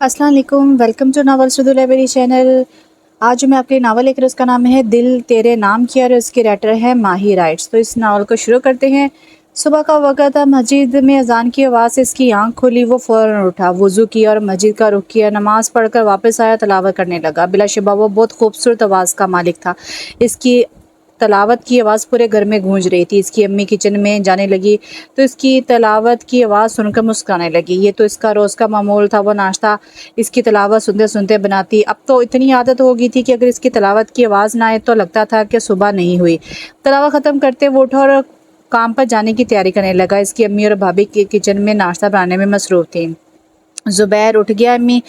अस्सलाम वालेकुम, welcome to नावल सुधु लाइब्रेरी चैनल। आज जो मैं आपके लिए नावल लेकर उसका नाम है दिल तेरे नाम की और इसके राइटर है माही राइट्स। तो इस नावल को शुरू करते हैं। सुबह का वक़्त था, मस्जिद में अजान की आवाज़ से इसकी आंख खुली। वो फ़ौरन उठा, वज़ू किया और मस्जिद का रुख किया। नमाज़ पढ़कर वापस आया, तिलावत करने लगा। बिलाशुबा वो बहुत खूबसूरत आवाज़ का मालिक था। इसकी तलावत की आवाज़ पूरे घर में गूंज रही थी। इसकी अम्मी किचन में जाने लगी तो इसकी तलावत की आवाज़ सुनकर मुस्कुराने लगी। ये तो इसका रोज़ का मामूल था। वो नाश्ता इसकी तलावत सुनते सुनते बनाती। अब तो इतनी आदत हो गई थी कि अगर इसकी तलावत की आवाज़ ना आए तो लगता था कि सुबह नहीं हुई। तलावत ख़त्म करते वो उठा और काम पर जाने की तैयारी करने लगा। इसकी अम्मी और भाभी के किचन में नाश्ता बनाने में मसरूफ़ थी। ज़ुबैर उठ गया अम्मी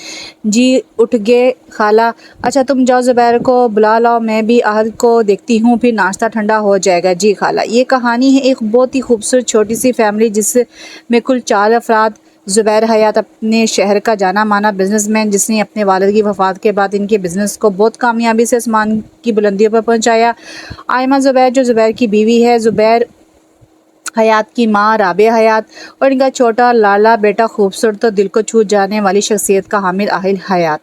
जी। उठ गए खाला। अच्छा तुम जाओ, ज़ुबैर को बुला लाओ, मैं भी आहद को देखती हूँ, फिर नाश्ता ठंडा हो जाएगा। जी खाला। ये कहानी है एक बहुत ही खूबसूरत छोटी सी फैमिली जिसमें कुल 4 अफराद। ज़ुबैर हयात अपने शहर का जाना माना बिजनेसमैन जिसने अपने वालिद की वफ़ात के बाद इनके बिज़नेस को बहुत कामयाबी से आसमान की बुलंदियों पर पहुँचाया। आयमा ज़ुबैर जो ज़ुबैर की बीवी है, ज़ुबैर हयात की माँ राबिया हयात और इनका छोटा लाला बेटा खूबसूरत तो दिल को छू जाने वाली शख्सियत का हामिद आहिल हयात।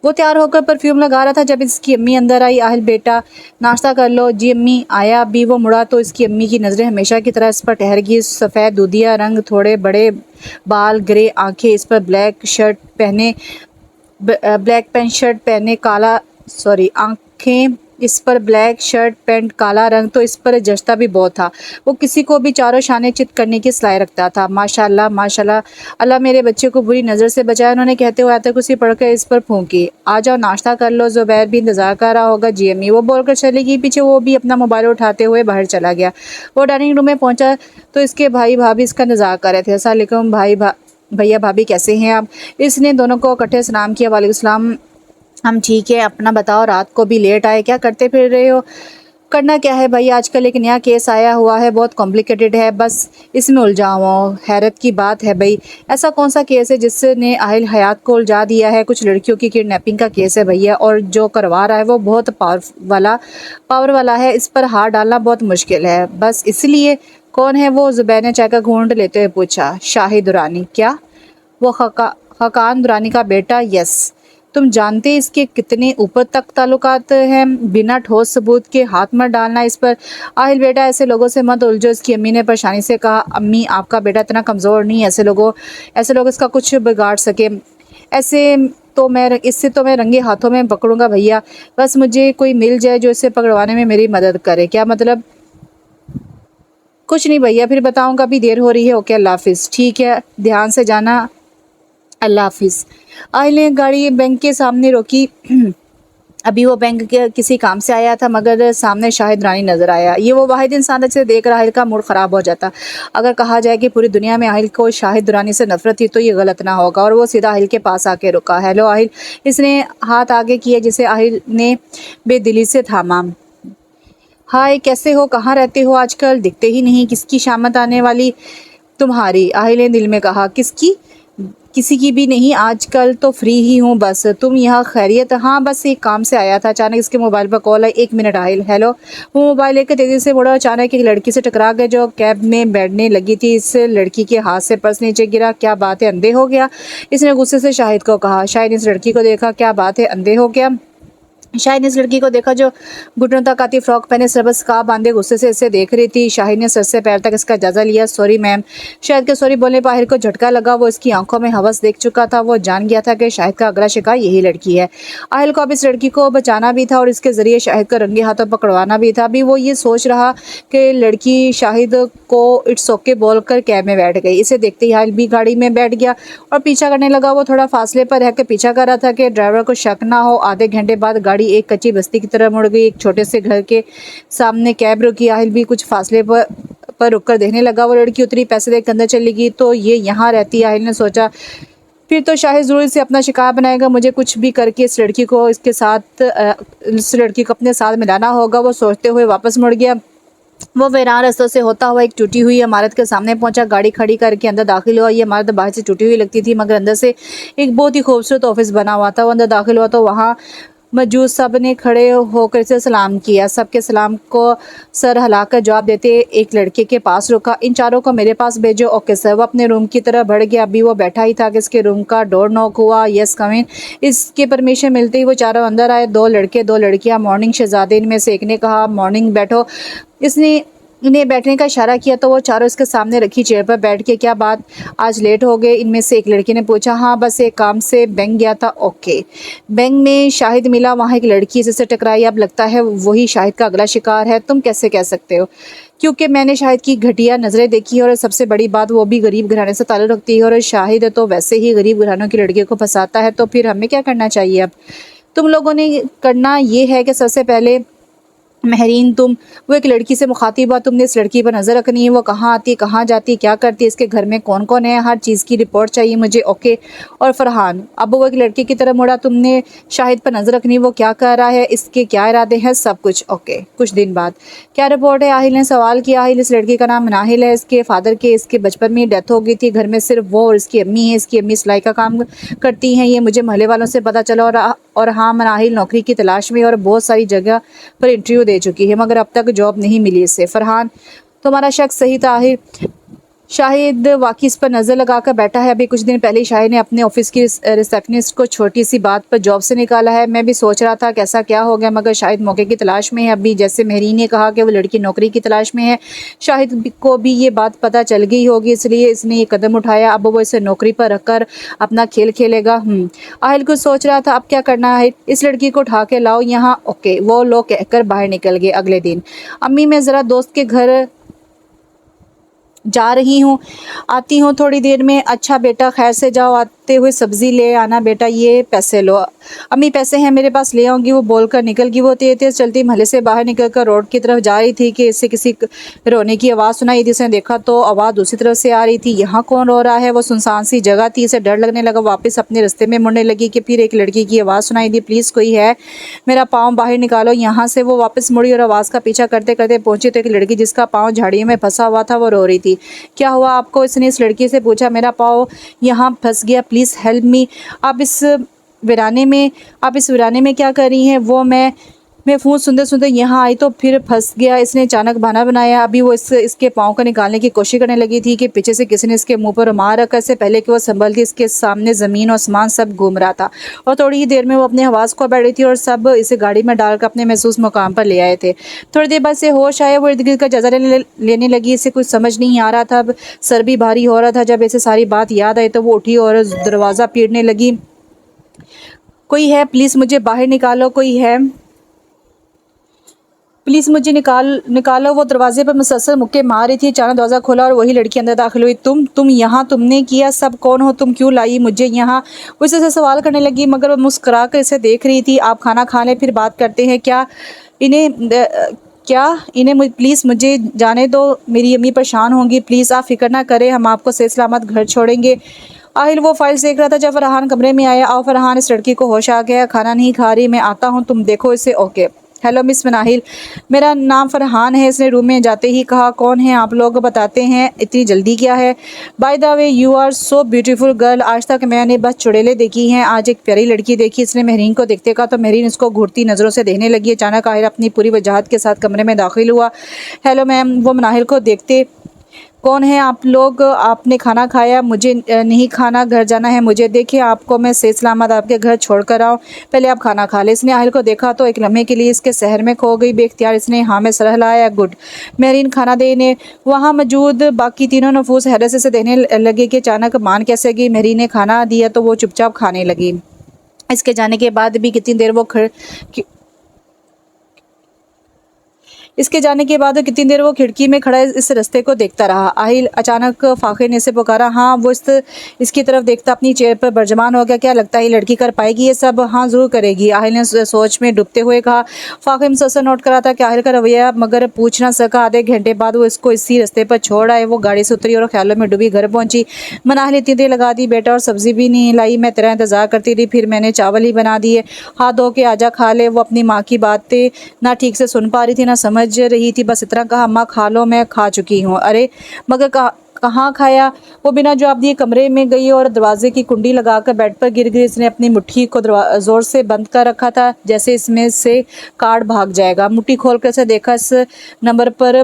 वो तैयार होकर परफ्यूम लगा रहा था जब इसकी अम्मी अंदर आई। आहिल बेटा नाश्ता कर लो। जी अम्मी। आया। अभी वो मुड़ा तो इसकी अम्मी की नज़रें हमेशा की तरह इस पर ठहर गई। सफ़ेद दूधिया रंग, थोड़े बड़े बाल, ग्रे आंखें, इस पर ब्लैक पैंट शर्ट पहने काला आंखें, इस पर ब्लैक शर्ट पैंट काला रंग तो इस पर जचता भी बहुत था। वो किसी को भी चारों शाने चित करने की सलाह रखता था। माशाल्लाह माशाल्लाह, अल्लाह मेरे बच्चे को बुरी नज़र से बचाए, उन्होंने कहते हुए आयत कुर्सी पढ़कर इस पर फूंकी। आ जाओ नाश्ता कर लो, ज़ुबैर भी इंतज़ार कर रहा होगा। जी अम्मी। वो बोलकर चली गई। पीछे वो भी अपना मोबाइल उठाते हुए बाहर चला गया। वो डाइनिंग रूम में पहुंचा तो इसके भाई भाभी इसका इंतज़ार कर रहे थे। अस्सलाम वालेकुम भैया भाभी, कैसे हैं आप? इसने दोनों को इकट्ठे सलाम किया। वालेकुम सलाम, हम ठीक है, अपना बताओ, रात को भी लेट आए, क्या करते फिर रहे हो? करना क्या है भाई, आजकल एक नया केस आया हुआ है, बहुत कॉम्प्लिकेटेड है, बस इसमें उलझा हुआ हूँ। हैरत की बात है भाई, ऐसा कौन सा केस है जिसने आहिल हयात को उलझा दिया है? कुछ लड़कियों की किडनैपिंग का केस है भैया, और जो करवा रहा है वो बहुत पावर वाला है, इस पर हाथ डालना बहुत मुश्किल है। बस इसलिए। कौन है वो? ज़ुबैर ने चाय का घूंट लेते हुए पूछा। शाहिद दुरानी। क्या? वो हकान दुरानी का बेटा? यस। तुम जानते इसके कितने ऊपर तक ताल्लुकात हैं? बिना ठोस सबूत के हाथ मत डालना इस पर। आहिल बेटा, ऐसे लोगों से मत उलझो, इसकी अम्मी ने परेशानी से कहा। अम्मी, आपका बेटा इतना कमज़ोर नहीं है, ऐसे लोग इसका कुछ बिगाड़ सके। ऐसे इससे तो मैं रंगे हाथों में पकड़ूंगा भैया। बस मुझे कोई मिल जाए जो इसे पकड़वाने में मेरी मदद करे। क्या मतलब? कुछ नहीं भैया, फिर बताऊंगा, अभी देर हो रही है। ओके, अल्लाह हाफिज़। ठीक है, ध्यान से जाना, अल्लाह हाफिज़। आहिल ने गाड़ी बैंक के सामने रोकी। अभी वो बैंक के किसी काम से आया था मगर सामने शाहिद रानी नज़र आया। ये वो वाहिद इंसान जिसे देखकर आहिल का मूड ख़राब हो जाता। अगर कहा जाए कि पूरी दुनिया में आहिल को शाहिद रानी से नफरत थी तो ये गलत ना होगा। और वो सीधा आहिल के पास आके रुका। हेलो आहिल। इसने हाथ आगे किया जिसे आहिल ने बेदिली से थामा। हाय, कैसे हो? कहाँ रहते हो आजकल? दिखते ही नहीं। किसकी शामत आने वाली? तुम्हारी, आहिल ने दिल में कहा। किसकी? किसी की भी नहीं, आजकल तो फ्री ही हूँ बस। तुम यहाँ खैरियत? हाँ, बस एक काम से आया था। अचानक इसके मोबाइल पर कॉल आई। 1 मिनट आहिल। हेलो। वो मोबाइल लेकर तेजी से मुड़ा। अचानक एक लड़की से टकरा गए जो कैब में बैठने लगी थी। इस लड़की के हाथ से पर्स नीचे गिरा। क्या बात है, अंधे हो गया? इसने गुस्से से शाहिद को कहा। शाहिद ने इस लड़की को देखा। क्या बात है, अंधे हो गया? शाहिद ने इस लड़की को देखा जो घुटनों तक आती फ्रॉक पहने सरबत स्कार्फ बांधे गुस्से से इसे देख रही थी। शाहिद ने सर से पैर तक इसका जायजा लिया। Sorry ma'am. शाहिद के सॉरी बोलने पर आहिल को झटका लगा। वो इसकी आंखों में हवस देख चुका था। वो जान गया था कि शाहिद का अगला शिकार यही लड़की है। आहिल को अब इस लड़की को बचाना भी था और इसके जरिए शाहिद को रंगे हाथों पकड़वाना भी था। अभी वो ये सोच रहा कि लड़की शाहिद को इट्स ओके बोलकर कैब में बैठ गई। इसे देखते ही आहिल भी गाड़ी में बैठ गया और पीछा करने लगा। वो थोड़ा फासले पर रहकर पीछा कर रहा था कि ड्राइवर को शक ना हो। आधे घंटे बाद गाड़ी एक कच्ची बस्ती की तरफ मुड़ गई। एक छोटे से घर के सामने कैब रुकी। आहिल भी कुछ फासले पर रुककर देखने लगा। वो लड़की उतरी, पैसे देकर अंदर चली गई। तो ये यहाँ रहती है, आहिल ने सोचा। फिर तो शाहिद जरूर इसे अपना शिकार बनाएगा। मुझे कुछ भी करके इस लड़की को अपने साथ मिलाना होगा। वो सोचते हुए वापस मुड़ गया। वो वीरान रास्तों से होता हुआ एक टूटी हुई इमारत के सामने पहुंचा। गाड़ी खड़ी करके अंदर दाखिल हुआ। ये इमारत बाहर से टूटी हुई लगती थी मगर अंदर से एक बहुत ही खूबसूरत ऑफिस बना हुआ था। वो अंदर दाखिल हुआ तो वहाँ मौजूद सब ने खड़े होकर इसे सलाम किया। सबके सलाम को सर हिलाकर जवाब देते एक लड़के के पास रुका। इन चारों को मेरे पास भेजो। Okay sir. वो अपने रूम की तरफ बढ़ गया। अभी वो बैठा ही था कि इसके रूम का डोर नॉक हुआ। यस कम इन। इसके परमिशन मिलते ही वो चारों अंदर आए। 2 लड़के 2 लड़कियां। मॉर्निंग शहजादे इनमें से एक ने कहा मॉर्निंग बैठो। इसने इन्हें बैठने का इशारा किया तो वो चारों इसके सामने रखी चेयर पर बैठ के क्या बात आज लेट हो गए? इनमें से एक लड़की ने पूछा। हाँ बस एक काम से बैंक गया था। ओके। बैंक में शाहिद मिला। वहाँ एक लड़की जिससे टकराई। अब लगता है वही शाहिद का अगला शिकार है। तुम कैसे कह सकते हो? क्योंकि मैंने शाहिद की घटिया नज़रें देखी है और सबसे बड़ी बात वो भी गरीब घराने से ताल्लुक़ रखती है और शाहिद तो वैसे ही गरीब घरानों की लड़कियों को फंसाता है। तो फिर हमें क्या करना चाहिए? अब तुम लोगों ने करना ये है कि सबसे पहले महरीन तुम वो एक लड़की से मुखातिब हुआ। तुमने इस लड़की पर नज़र रखनी है। वो कहाँ आती है, कहाँ जाती है, क्या करती है, इसके घर में कौन कौन है, हर चीज़ की रिपोर्ट चाहिए मुझे। ओके। और फरहान अब वो एक लड़के की तरफ मुड़ा। तुमने शाहिद पर नज़र रखनी है। वो क्या कर रहा है, इसके क्या इरादे हैं, सब कुछ। ओके। कुछ दिन बाद क्या रिपोर्ट है? आहिल ने सवाल किया। आहिल इस लड़की का नाम नाहिल है। इसके फादर के इसके बचपन में डेथ हो गई थी। घर में सिर्फ वो और इसकी अम्मी है। इसकी अम्मी सिलाई का काम करती हैं। ये मुझे मोहल्ले वालों से पता चला। और हाँ नाहिल नौकरी की तलाश में और बहुत सारी जगह पर इंटरव्यू दे चुकी है मगर अब तक जॉब नहीं मिली इसे। फरहान तुम्हारा शक सही था। शाहिद वाकई इस पर नज़र लगाकर बैठा है। अभी कुछ दिन पहले शाहिद ने अपने ऑफिस की रिसेप्शनिस्ट को छोटी सी बात पर जॉब से निकाला है। मैं भी सोच रहा था कैसा क्या हो गया मगर शाहिद मौके की तलाश में है। अभी जैसे महरीन ने कहा कि वो लड़की नौकरी की तलाश में है, शाहिद को भी ये बात पता चल गई होगी इसलिए इसने ये कदम उठाया। अब वो इसे नौकरी पर रखकर अपना खेल खेलेगा। आहिल कुछ सोच रहा था अब क्या करना है। इस लड़की को उठा के लाओ यहाँ। ओके। वो लोग कहकर बाहर निकल गए। अगले दिन अम्मी मैं ज़रा दोस्त के घर जा रही हूँ, आती हूँ थोड़ी देर में। अच्छा बेटा खैर से जाओ, आते हुए सब्ज़ी ले आना बेटा। ये पैसे लो। अम्मी पैसे हैं मेरे पास, ले आऊँगी। वो बोलकर निकल गई। वो तेज़ तेज़ चलती महल से बाहर निकलकर रोड की तरफ जा रही थी कि इससे किसी रोने की आवाज़ सुनाई दी। उसने देखा तो आवाज़ दूसरी तरफ से आ रही थी। यहाँ कौन रो रहा है? वो सुनसान सी जगह थी। इसे डर लगने लगा। वापस अपने रास्ते में मुड़ने लगी कि फिर एक लड़की की आवाज़ सुनाई दी। प्लीज़ कोई है, मेरा पाँव बाहर निकालो यहाँ से। वो वापस मुड़ी और आवाज़ का पीछा करते करते पहुंची तो एक लड़की जिसका पाँव झाड़ियों में फंसा हुआ था वो रो रही थी। क्या हुआ आपको? इसने इस लड़की से पूछा। मेरा पाँव यहाँ फंस गया, प्लीज़ हेल्प मी। आप इस वीराने में क्या कर रही हैं? वो मैं फ़ोन सुनते सुनते यहाँ आई तो फिर फंस गया। इसने अचानक बहाना बनाया। अभी वो इसके पाँव को निकालने की कोशिश करने लगी थी कि पीछे से किसी ने इसके मुंह पर रुमाल रखा। इससे पहले कि वो संभलती इसके सामने ज़मीन और आसमान सब घूम रहा था और थोड़ी ही देर में वो अपने हवास को बैठी थी और सब इसे गाड़ी में डालकर अपने महसूस मुकाम पर ले आए थे। थोड़ी देर बाद से होश आया। वो इर्द गिर्द का जायजा लेने लगी। इसे कुछ समझ नहीं आ रहा था। अब सर भी भारी हो रहा था। जब इसे सारी बात याद आई तो वो उठी और दरवाज़ा पीटने लगी। कोई है? प्लीज़ मुझे बाहर निकालो। कोई है? प्लीज़ मुझे निकालो। वो दरवाजे पर मुसलसल मुक्के मार रही थी। अचानक दरवाज़ा खोला और वही लड़की अंदर दाखिल हुई। तुम यहाँ, तुमने किया सब? कौन हो तुम? क्यों लाई मुझे यहाँ? वो इससे सवाल करने लगी मगर वो मुस्कुरा कर इसे देख रही थी। आप खाना खा लें फिर बात करते हैं। इन्हें प्लीज़ मुझे जाने दो। मेरी अम्मी परेशान होंगी। प्लीज़ आप फिक्र ना करें, हम आपको सही सलामत घर छोड़ेंगे। आहिल वो फाइल देख रहा था जब फरहान कमरे में आया। आओ फरहान, इस लड़की को होश आ गया, खाना नहीं खा रही, मैं आता हूँ, तुम देखो इसे। ओके। हेलो मिस नाहिल, मेरा नाम फरहान है। इसने रूम में जाते ही कहा। कौन है आप लोग? बताते हैं, इतनी जल्दी क्या है? By the way you are so beautiful girl. आज तक मैंने बस चुड़ैलें देखी हैं, आज एक प्यारी लड़की देखी। इसने महरीन को देखते कहा तो महरीन इसको घूरती नज़रों से देखने लगी। अचानक आहिल अपनी पूरी वजाहत के साथ कमरे में दाखिल हुआ। Hello ma'am. वो नाहिल को देखते कौन है आप लोग? आपने खाना खाया? मुझे नहीं खाना, घर जाना है मुझे। देखिए आपको मैं सही सलामत आपके घर छोड़ कर आऊँ, पहले आप खाना खा ले। इसने आहिल को देखा तो एक लम्हे के लिए इसके शहर में खो गई। बेख्तियार इसने हाँ में सर हिलाया। गुड। महरीन खाना देने वहाँ मौजूद बाकी तीनों नफूस हैरत से देखने लगे कि अचानक मान कैसे गई। महरीन ने खाना दिया तो वो चुपचाप खाने लगी। इसके जाने के बाद भी कितनी देर वो खिड़की में खड़ा इस रास्ते को देखता रहा। आहिल अचानक फाखे ने से पुकारा। हाँ। वो इसकी तरफ देखता अपनी चेयर पर बर्जमान हो गया। क्या लगता है ये लड़की कर पाएगी ये सब? हाँ ज़रूर करेगी, आहिल ने सोच में डूबते हुए कहा। फाखे मुसलसल नोट करा था कि आहिल का रवैया मगर पूछ ना सका। आधे घंटे बाद वो इसको इसी रास्ते पर छोड़ आए। वो गाड़ी से उतरी और ख्यालों में डूबी घर पहुंची। मनाहिल इतनी देर लगा दी बेटा और सब्जी भी नहीं लाई, मैं तेरा इंतजार करती रही, फिर मैंने चावल ही बना दिए, हाथ धो के आजा खा ले। वो अपनी माँ की बातें ना ठीक से सुन पा रही थी ना समझ रही थी, बस इतना कहा अम्मा खा लो, मैं खा चुकी हूँ। अरे मगर कहाँ खाया। वो बिना जवाब दिए कमरे में गई और दरवाजे की कुंडी लगाकर बेड पर गिर गई। इसने अपनी मुट्ठी को जोर से बंद कर रखा था, जैसे इसमें से कार्ड भाग जाएगा। मुट्ठी खोलकर इसे देखा, इस नंबर पर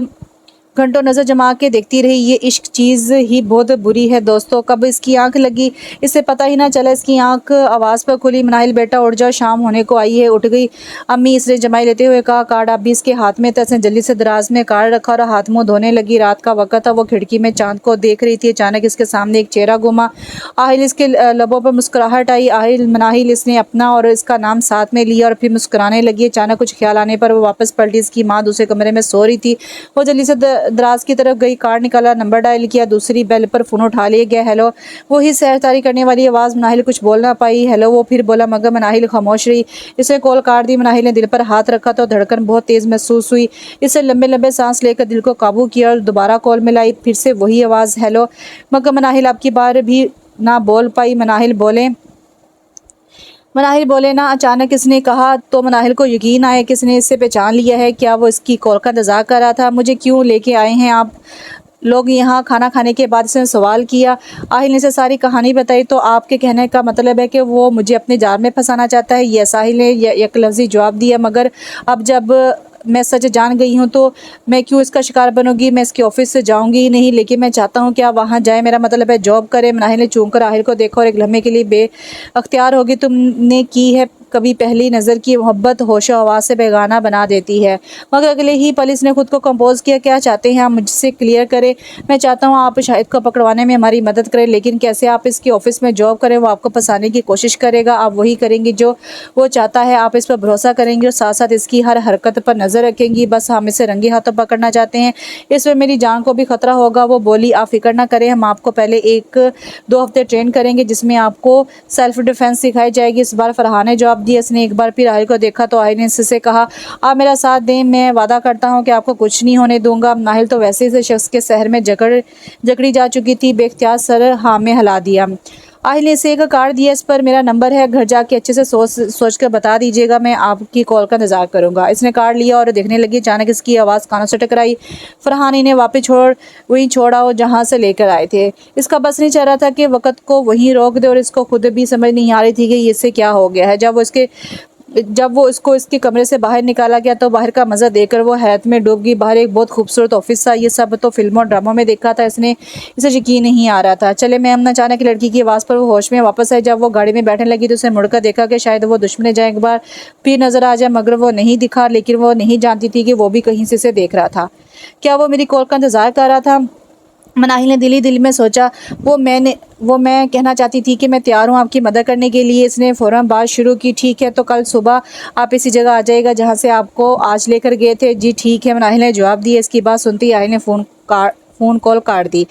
घंटों नजर जमा के देखती रही। ये इश्क चीज ही बहुत बुरी है दोस्तों। कब इसकी आंख लगी, इसे पता ही ना चला। इसकी आंख आवाज पर खुली। मनाहिल बेटा उठ जाओ, शाम होने को आई है। उठ गई अम्मी, इसने जमाई लेते हुए कहा। कार्ड अब भी इसके हाथ में था। इसने जल्दी से दराज में कार्ड रखा और हाथ मुंह धोने लगी। रात का वक्त था, वो खिड़की में चांद को देख रही थी। अचानक इसके सामने एक चेहरा घूमा। आहिल, इसके लबों पर मुस्कुराहट आई। आहिल, मनाहिल। इसने अपना और इसका नाम साथ में लिया और फिर मुस्कुराने लगी। अचानक कुछ ख्याल आने पर वो वापस पलटी। इसकी माँ दूसरे कमरे में सो रही थी। वो जल्दी से दराज की तरफ गई, कार्ड निकाला, नंबर डायल किया। दूसरी बेल पर फोन उठा लिया गया। हेलो, वही सहरतारी करने वाली आवाज़। मनाहिल कुछ बोल ना पाई। हेलो, वो फिर बोला, मगर मनाहिल खामोश रही। इसे कॉल काट दी। मनाहिल ने दिल पर हाथ रखा तो धड़कन बहुत तेज महसूस हुई। इसे लंबे लंबे सांस लेकर दिल को काबू किया और दोबारा कॉल मिलाई। फिर से वही आवाज़, हेलो। मगर मनाहिल आपकी बार भी ना बोल पाई। मनाहिल बोले ना। अचानक इसने कहा तो मनाहिल को यकीन आया कि इसने इससे पहचान लिया है। क्या वो इसकी कॉल का इंतजार कर रहा था? मुझे क्यों लेके आए हैं आप लोग यहाँ? खाना खाने के बाद इसने सवाल किया। आहिल ने इसे सारी कहानी बताई। तो आपके कहने का मतलब है कि वो मुझे अपने जाल में फंसाना चाहता है? यह साहिल ने एक लफ्ज़ी जवाब दिया। मगर अब जब मैं सच जान गई हूँ तो मैं क्यों इसका शिकार बनूंगी? मैं इसके ऑफिस से जाऊंगी ही नहीं, लेकिन मैं चाहता हूँ कि आप वहाँ जाए। मेरा मतलब है जॉब करें। मनाहिल ने चूम कर आहिल को देखा और एक लम्हे के लिए बेअख्तियार होगी। तुमने की है कभी पहली नज़र की मोहब्बत होशो हवास से बेगाना बना देती है। मगर अगले ही पल इसने खुद को कंपोज किया। क्या चाहते हैं आप मुझसे? क्लियर करें। मैं चाहता हूँ आप शाहिद को पकड़वाने में हमारी मदद करें। लेकिन कैसे? आप इसके ऑफिस में जॉब करें, वो आपको फंसाने की कोशिश करेगा। आप वही करेंगी जो वो चाहता है। आप इस पर भरोसा करेंगी और साथ साथ इसकी हर हरकत पर नज़र रखेंगी। बस हम इसे रंगे हाथों पकड़ना चाहते हैं, इसमें मेरी जान को भी खतरा होगा। वो बोली, आप फिक्र ना करें, हम आपको पहले 1-2 हफ्ते ट्रेन करेंगे जिसमें आपको सेल्फ डिफेंस सिखाई जाएगी। इस बार फरहान ने जवाब दिया। इसने एक बार फिर आहिल को देखा तो आहिल ने इससे कहा, आप मेरा साथ दें, मैं वादा करता हूँ कि आपको कुछ नहीं होने दूंगा। नाहिल तो वैसे ही शख्स के शहर में जकड़ी जा चुकी थी। बेख्तियार सर हाँ में हिला दिया। आहिल ने इसे एक कार्ड दिया, इस पर मेरा नंबर है, घर जाके अच्छे से सोच कर बता दीजिएगा, मैं आपकी कॉल का इंतजार करूंगा। इसने कार्ड लिया और देखने लगी। अचानक इसकी आवाज़ कानों से टकराई। फरहान इन्हें वापस वहीं छोड़ा जहाँ से लेकर आए थे। इसका बस नहीं चल रहा था कि वक़्त को वहीं रोक दे और इसको खुद भी समझ नहीं आ रही थी कि इससे क्या हो गया है। जब वो इसको इसके कमरे से बाहर निकाला गया तो बाहर का मज़ा देखकर वो हैरत में डूब गई। बाहर एक बहुत खूबसूरत ऑफिस था। ये सब तो फिल्मों और ड्रामों में देखा था। इसे यकीन नहीं आ रहा था। चले मैं हम अचानक लड़की की आवाज़ पर वो होश में वापस आई। जब वो गाड़ी में बैठने लगी तो उसने मुड़कर देखा कि शायद वो दुश्मन जाए, एक बार फिर नजर आ जाए, मगर वो नहीं दिखा। लेकिन वो नहीं जानती थी कि वो भी कहीं से इसे देख रहा था। क्या वो मेरी कॉल का इंतजार कर रहा था? मनाहिल ने दिल ही दिल में सोचा। वो मैं कहना चाहती थी कि मैं तैयार हूँ आपकी मदद करने के लिए। इसने फ़ौरन बात शुरू की। ठीक है, तो कल सुबह आप इसी जगह आ जाइएगा जहाँ से आपको आज लेकर गए थे। जी ठीक है, मनाहिल ने जवाब दिया। इसकी बात सुनते ही आहिल ने फ़ोन कॉल काट दी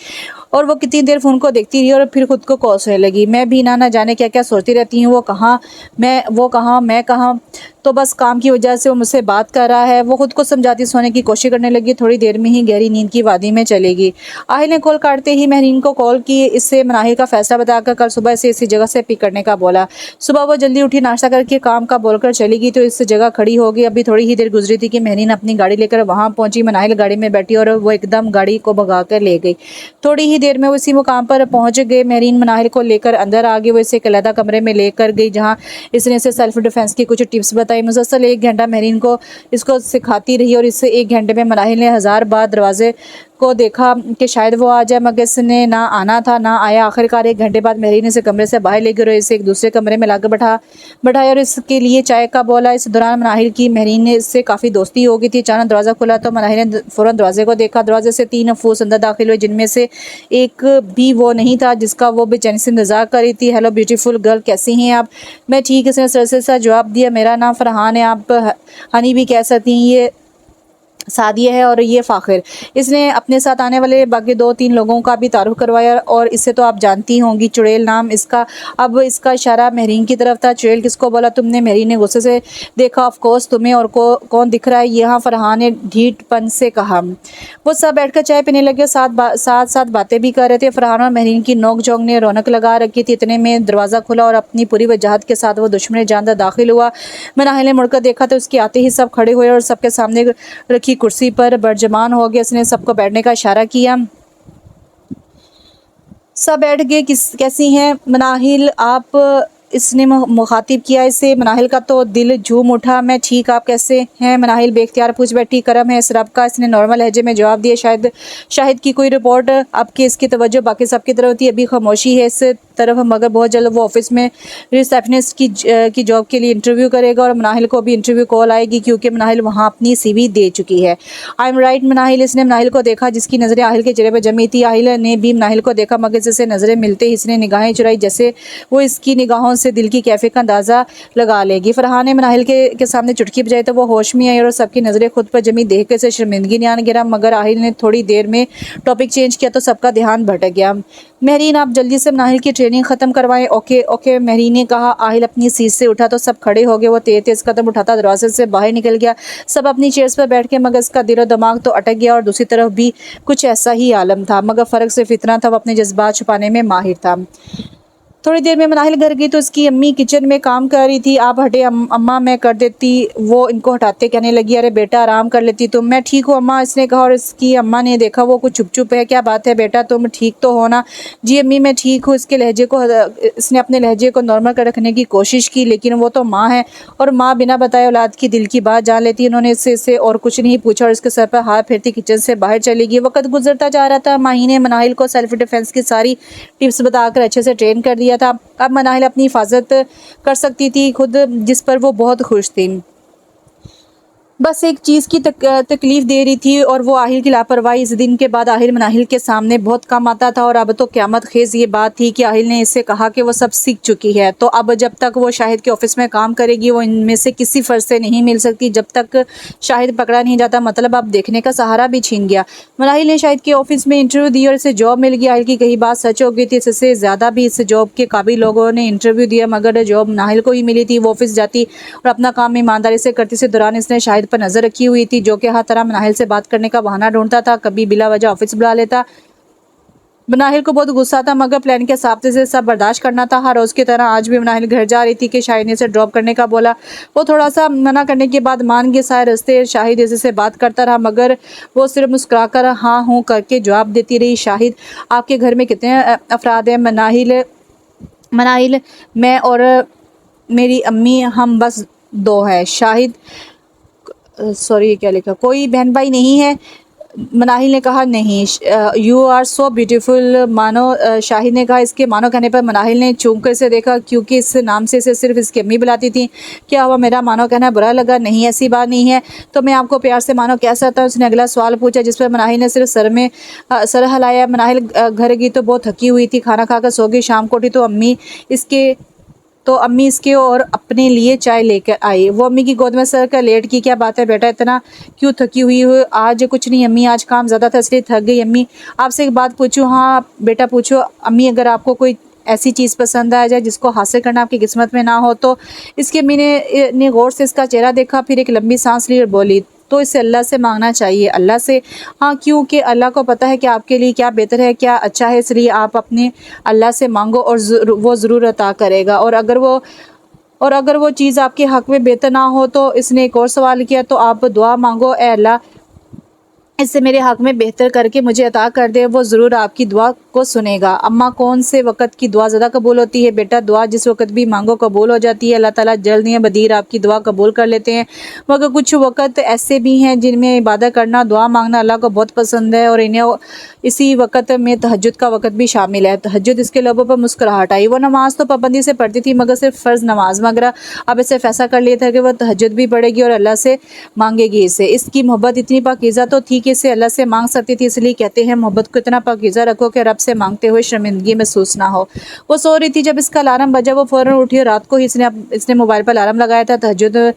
और वो कितनी देर फ़ोन को देखती रही और फिर खुद को कोसने लगी। मैं भी ना जाने क्या क्या सोचती रहती हूँ। वो कहाँ मैं कहाँ, तो बस काम की वजह से वो मुझसे बात कर रहा है। वो खुद को समझाती सोने की कोशिश करने लगी। थोड़ी देर में ही गहरी नींद की वादी में चलेगी। आहिल ने कॉल काटते ही महरीन को कॉल की। इससे मनाहिल का फैसला बताकर कल सुबह से इसी जगह से पिक करने का बोला। सुबह वो जल्दी उठी, नाश्ता करके काम का बोलकर चली गई तो इस जगह खड़ी हो गई। अभी थोड़ी ही देर गुजरी थी कि महरीन अपनी गाड़ी लेकर वहाँ पहुंची। मनाहिल गाड़ी में बैठी और वो एकदम गाड़ी को भगा कर ले गई। थोड़ी ही देर में वो इसी मुकाम पर पहुंच गए। महरीन मनाहिल को लेकर अंदर आ गई। वो इसे एक अलग कमरे में लेकर गई जहाँ इसने इसे सेल्फ डिफेंस की कुछ टिप्स बताई। मुसलसल 1 घंटा महरीन को इसको सिखाती रही और इससे 1 घंटे में मनाहिल ने 1000 बार दरवाजे को देखा कि शायद वो आ जाए, मगर इसने ना आना था ना आया। आखिरकार 1 घंटे बाद महरीन इसे कमरे से बाहर ले गई और इसे एक दूसरे कमरे में लाकर बैठाया और इसके लिए चाय का बोला। इस दौरान मनाहिल की महरीन ने इससे काफ़ी दोस्ती हो गई थी। अचानक दरवाज़ा खुला तो मनाहिल ने फ़ौरन दरवाजे को देखा। दरवाजे से 3 अफूस अंदर दाखिल हुए, जिनमें से एक भी वो नहीं था जिसका वो बेचैनी से इंतजार कर रही थी। हेलो ब्यूटीफुल गर्ल, कैसी हैं आप? मैं ठीक, इसने सरसे सा जवाब दिया। मेरा नाम फरहान है, आप हनी भी कह सकती हैं। ये सादिया है और ये फ़ाखिर। इसने अपने साथ आने वाले बाकी 2-3 लोगों का भी तारुफ करवाया और इससे तो आप जानती होंगी, चुड़ैल नाम इसका। अब इसका इशारा महरीन की तरफ था। चुड़ैल किसको बोला तुमने? महरीन ने गुस्से से देखा। ऑफ कोर्स तुम्हें, और कौन दिख रहा है यहाँ? फरहान ने ढीठपन से कहा। वो सब बैठकर चाय पीने लगे, साथ बातें भी कर रहे थे। फरहान और महरीन की नोक झोंक ने रौनक लगा रखी थी। इतने में दरवाज़ा खुला और अपनी पूरी वजाहत के साथ वो दुश्मन जानदार दाखिल हुआ। मनाहिल ने मुड़कर देखा तो उसके आते ही सब खड़े हुए और सबके सामने रखी कुर्सी पर बरजमान हो गया। इसने सबको बैठने का इशारा किया। सब बैठ गए, किस कैसी हैं मनाहिल आप। इसने मुखातिब किया इसे। मनाहिल का तो दिल झूम उठा। मैं ठीक, आप कैसे हैं? मनाहिल बेख्तियार पूछ बैठी। करम है इस रब का। इसने नॉर्मल लहजे में जवाब दिया। शायद शाहिद की कोई रिपोर्ट आपकी इसकी तवज्जो बाकी सबकी तरफ थी। अभी खामोशी है इस तरफ, मगर बहुत जल्द वो ऑफिस में रिसेप्शनिस्ट की जॉब के लिए इंटरव्यू करेगा और मनाहिल को भी इंटरव्यू कॉल आएगी क्योंकि मनाहिल वहाँ अपनी सीवी दे चुकी है। I am right Manahil. इसने मनाहिल को देखा जिसकी नज़रें आहिल के चेहरे पर जमी थी। आहिल ने भी मनाहिल को देखा मगर इससे नज़रें मिलते ही इसने निगाहें चुराई जैसे वो इसकी निगाहों से दिल की कैफियत का अंदाज़ा लगा लेगी। फरहान ने मनाहिल के सामने चुटकी बजाई तो वो होश में आई और सबकी नज़रें खुद पर जमी देख कर इसे शर्मिंदगी ने आन गिरा, मगर आहिल ने थोड़ी देर में टॉपिक चेंज किया तो सबका ध्यान भटक गया। महरीन आप जल्दी से मनाहिल की ट्रेनिंग ख़त्म करवाएं। ओके ओके महरीन ने कहा। आहिल अपनी सीट से उठा तो सब खड़े हो गए। वो तेज तेज कदम उठाता दरवाजे से बाहर निकल गया। सब अपनी चेयर्स पर बैठ के, मगर इसका दिलो दिमाग तो अटक गया और दूसरी तरफ भी कुछ ऐसा ही आलम था, मगर फ़र्क सिर्फ इतना था वो अपने जज्बात छुपाने में माहिर था। थोड़ी देर में मनाहिल घर गई तो उसकी अम्मी किचन में काम कर रही थी। आप हटे अम्मा, मैं कर देती। वो इनको हटाते कहने लगी, अरे बेटा आराम कर लेती तुम। मैं ठीक हूँ अम्मा, इसने कहा और इसकी अम्मा ने देखा वो कुछ चुप चुप है। क्या बात है बेटा, तुम ठीक तो हो ना? जी अम्मी मैं ठीक हूँ। इसने अपने लहजे को नॉर्मल कर रखने की कोशिश की, लेकिन वो तो माँ है और माँ बिना बताए औलाद की दिल की बात जान लेती है। उन्होंने इससे और कुछ नहीं पूछा और इसके सर पर हाथ फेरती किचन से बाहर चली गई। वक्त गुजरता जा रहा था। माही ने मनाहिल को सेल्फ डिफेंस की सारी टिप्स बताकर अच्छे से ट्रेन कर दिया था। अब मनाहिल अपनी हिफाजत कर सकती थी खुद, जिस पर वो बहुत खुश थी। बस एक चीज़ की तकलीफ दे रही थी और वो आहिल की लापरवाही। इस दिन के बाद आहिल मनाहिल के सामने बहुत कम आता था और अब तो क़यामत खेज़ ये बात थी कि आहिल ने इससे कहा कि वो सब सीख चुकी है, तो अब जब तक वो शाहिद के ऑफिस में काम करेगी वो इनमें से किसी फ़र्ज से नहीं मिल सकती जब तक शाहिद पकड़ा नहीं जाता। मतलब अब देखने का सहारा भी छीन गया। मनाहिल ने शाहिद के ऑफिस में इंटरव्यू दी और इसे जॉब मिल गई। आहिल की कही बात सच हो गई थी। इससे ज़्यादा भी इस जॉब के काबिल लोगों ने इंटरव्यू दिया, मगर जॉब मनाहिल को ही मिली थी। वो ऑफिस जाती और अपना काम ईमानदारी से करती। इस दौरान इसने शाहिद पर नज़र रखी हुई थी, जो कि हर तरह मनाहिल से बात करने का बहाना ढूंढता था। कभी बिला वजह ऑफिस बुला लेता। मनाहिल को बहुत गुस्सा था, मगर प्लान के हिसाब से सब बर्दाश्त करना था। हर रोज़ की तरह आज भी मनाहिल घर जा रही थी कि शाहिद ने इसे ड्रॉप करने का बोला। वो थोड़ा सा मना करने के बाद मान गए। सारे रास्ते शाहिद इससे बात करता रहा, मगर वो सिर्फ मुस्कुराकर हाँ हूँ करके जवाब देती रही। शाहिद आपके घर में कितने अफराद हैं? मनाहिल मैं और मेरी अम्मी, हम बस 2 हैं। शाहिद सॉरी ये क्या लिखा, कोई बहन भाई नहीं है? मनाहिल ने कहा नहीं। यू आर सो ब्यूटीफुल मानो। शाहिद ने कहा। इसके मानो कहने पर मनाहिल ने चूम कर इसे देखा, क्योंकि इस नाम से इसे सिर्फ इसकी अम्मी बुलाती थी। क्या हुआ, मेरा मानो कहना बुरा लगा? नहीं ऐसी बात नहीं है, तो मैं आपको प्यार से मानो कह सकता हूँ। उसने अगला सवाल पूछा, जिस पर मनाहिल ने सिर्फ सर हिलाया। मनाहिल घर गई तो बहुत थकी हुई थी। खाना खाकर सो गई। शाम को उठी तो अम्मी इसके और अपने लिए चाय लेकर आई। वो अम्मी की गोद में सर कर लेट की। क्या बात है बेटा, इतना क्यों थकी हुई हो? आज कुछ नहीं अम्मी, आज काम ज़्यादा था इसलिए थक गई। अम्मी आपसे एक बात पूछूं? हाँ बेटा पूछो। अम्मी अगर आपको कोई ऐसी चीज़ पसंद आ जाए जिसको हासिल करना आपकी किस्मत में ना हो तो? इसकी अम्मी ने गौर से इसका चेहरा देखा, फिर एक लंबी सांस ली और बोली, तो इसे अल्लाह से मांगना चाहिए। अल्लाह से? हाँ, क्योंकि अल्लाह को पता है कि आपके लिए क्या बेहतर है, क्या अच्छा है, इसलिए आप अपने अल्लाह से मांगो और वो ज़रूर अता करेगा। और अगर वो चीज़ आपके हक़ में बेहतर ना हो तो? इसने एक और सवाल किया, तो आप दुआ मांगो, ए अल्लाह इससे मेरे हक़ में बेहतर करके मुझे अता कर दे, वो ज़रूर आपकी दुआ को सुनेगा। अम्मा कौन से वक़्त की दुआ ज़्यादा कबूल होती है? बेटा दुआ जिस वक़्त भी मांगो कबूल हो जाती है। अल्लाह ताला जल्द या बदीर आपकी दुआ कबूल कर लेते हैं, मगर कुछ वक़्त ऐसे भी हैं जिनमें इबादत करना, दुआ मांगना अल्लाह को बहुत पसंद है और इन्हें इसी वक़्त में तहज्जुद का वक़्त भी शामिल है। तहज्जुद इसके लबों पर मुस्कुराहट आई। वो नमाज़ तो पाबंदी से पढ़ती थी, मगर सिर्फ फ़र्ज़ नमाज, मगर अब इसे फ़ैसला कर लिया था कि वह तहज्जुद भी पढ़ेगी और अल्लाह से मांगेगी। इसे इसकी मोहब्बत इतनी पाकीज़ा तो थी कि इसे अल्लाह से मांग सकती थी। इसलिए कहते हैं मोहब्बत को इतना पाकीज़ा रखो कि रब से मांगते हुए शर्मिंदगी महसूस ना हो। वो सो रही थी जब इसका अलार्म बजा। वो फ़ौरन उठी और रात को ही इसने मोबाइल पर अलार्म लगाया था तहज्जुद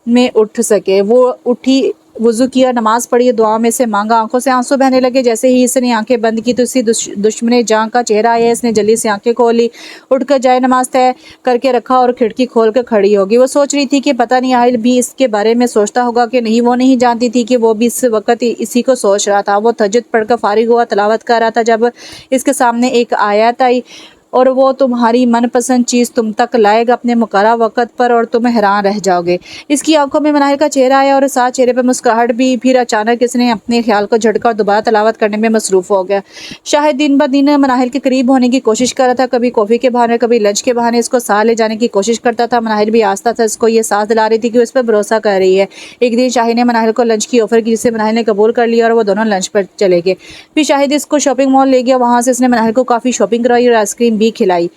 में उठ सके। वो उठी, वुज़ू किया, नमाज़ पढ़ी, दुआ में से मांगा। आंखों से आंसू बहने लगे। जैसे ही इसने आंखें बंद की तो इसी दुश्मन जान का चेहरा आया। इसने जल्दी से आंखें खोली, उठकर जाए नमाज तय करके रखा और खिड़की खोल कर खड़ी होगी। वो सोच रही थी कि पता नहीं आहिल भी इसके बारे में सोचता होगा कि नहीं। वो नहीं जानती थी कि वो भी इस वक्त इसी को सोच रहा था। वो तहज्जुद पढ़कर फारिग हुआ, तिलावत कर रहा था जब इसके सामने एक आयत आई। और वो तुम्हारी मनपसंद चीज़ तुम तक लाएगा अपने मुकर्रर वक़्त पर और तुम हैरान रह जाओगे। इसकी आंखों में मनाहिल का चेहरा आया और साथ चेहरे पर मुस्कुराहट भी। फिर अचानक इसने अपने ख्याल को झटका और दोबारा तलावत करने में मसरूफ़ हो गया। शाहिद दिन ब दिन मनाहिल के करीब होने की कोशिश कर रहा था। कभी कॉफ़ी के बहाने, कभी लंच के बहाने इसको साथ ले जाने की कोशिश करता था। मनाहिल भी आस्ता था इसको ये सांस दिला रही थी कि उस पर भरोसा कर रही है। एक दिन शाहिद ने मनाहिल को लंच की ऑफ़र की, जिसे मनाहिल ने कबूल कर लिया और वो दोनों लंच पर चले गए। फिर शाहिद इसको शॉपिंग मॉल ले गया। वहाँ से इसने मनाहिल को काफ़ी शॉपिंग कराई और आइसक्रीम भी खिलाई।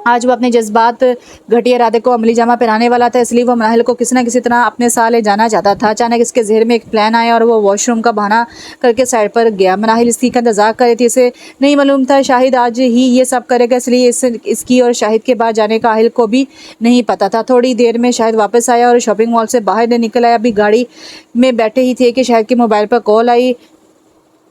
आज वो अपने जज्बात घटिया इरादे को अमली जामा पहनाने वाला था, इसलिए वो मनाहिल को किसी न किसी तरह अपने साथ ले जाना चाहता था। अचानक इसके ज़हन में एक प्लान आया और वो वॉशरूम का बहाना करके साइड पर गया। मनाहिल इसकी का इंतजार कर रही थी। इसे नहीं मालूम था शाहिद आज ही ये सब करेगा, इसलिए इसकी और शाहिद के बाद जाने का आहिल को भी नहीं पता था। थोड़ी देर में शाहिद वापस आया और शॉपिंग मॉल से बाहर निकल आया। अभी गाड़ी में बैठे ही थे कि शाहिद के मोबाइल पर कॉल आई।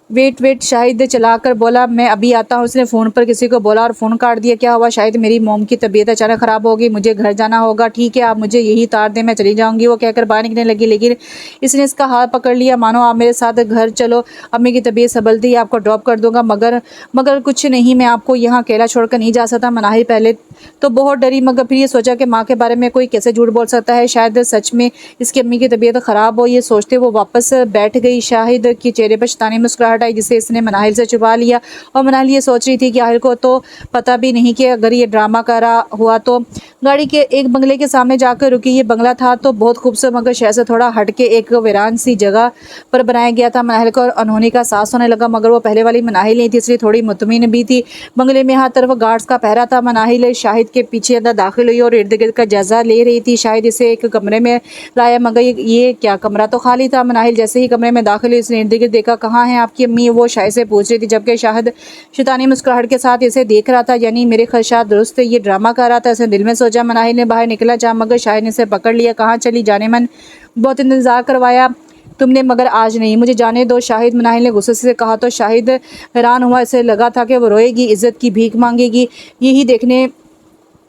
वेट शाहिद चलाकर बोला, मैं अभी आता हूँ। उसने फ़ोन पर किसी को बोला और फ़ोन काट दिया। क्या हुआ शाहिद? मेरी मोम की तबीयत अचानक ख़राब हो गई, मुझे घर जाना होगा। ठीक है, आप मुझे यही उतार दें, मैं चली जाऊँगी, वो कहकर बाहर निकलने लगी। लेकिन इसने इसका हाथ पकड़ लिया, मानो आप मेरे साथ घर चलो, अम्मी की तबीयत संभलती है आपको ड्रॉप कर दूँगा। मगर कुछ नहीं, मैं आपको यहाँ अकेला छोड़कर नहीं जा सकता। मनाहिल पहले तो बहुत डरी, मगर फिर ये सोचा कि माँ के बारे में कोई कैसे झूठ बोल सकता है। शायद सच में इसकी अम्मी की तबीयत ख़राब हो। ये सोचते वो वापस बैठ गई। शाहिद के चेहरे पर शैतानी मुस्कुराहट आई, जिसे इसने मनाहिल से छुपा लिया। और मनाहिल ये सोच रही थी कि आहिल को तो पता भी नहीं कि अगर ये ड्रामा कर रहा हुआ तो। गाड़ी के एक बंगले के सामने जाकर रुकी। ये बंगला था तो बहुत खूबसूरत, मगर शहर से थोड़ा हट के एक वीरान सी जगह पर बनाया गया था। मनाहिल को अनहोनी का एहसास होने लगा, मगर वो पहले वाली मनाहिल नहीं थी, इसलिए थोड़ी मुतमिन भी थी। बंगले में हर तरफ गार्ड्स का पहरा था। मनाहिल शाहिद के पीछे अंदर दाखिल हुई और इर्द गिर्द का जायजा ले रही थी। शाहिद इसे एक कमरे में लाया, मगर ये क्या, कमरा तो खाली था। मनाहिल जैसे ही कमरे में दाखिल हुई, इसने इर्द गिर्द देखा। कहाँ है आपकी अम्मी? वो शाहिद से पूछ रही थी, जबकि शाहिद शैतानी मुस्कुराहट के साथ इसे देख रहा था। यानी मेरे ख्याल दुरुस्त ये ड्रामा कर रहा था, इसने दिल में सोचा। मनाहिल ने बाहर निकला जा, मगर शाहिद ने इसे पकड़ लिया। कहाँ चली जाने मन? बहुत इंतजार करवाया तुमने, मगर आज नहीं, मुझे जाने दो। शाहिद, मनाहिल ने गुस्से से कहा। तो शाहिद हैरान हुआ, इसे लगा था कि वो रोएगी, इज्जत की भीख मांगेगी। यही देखने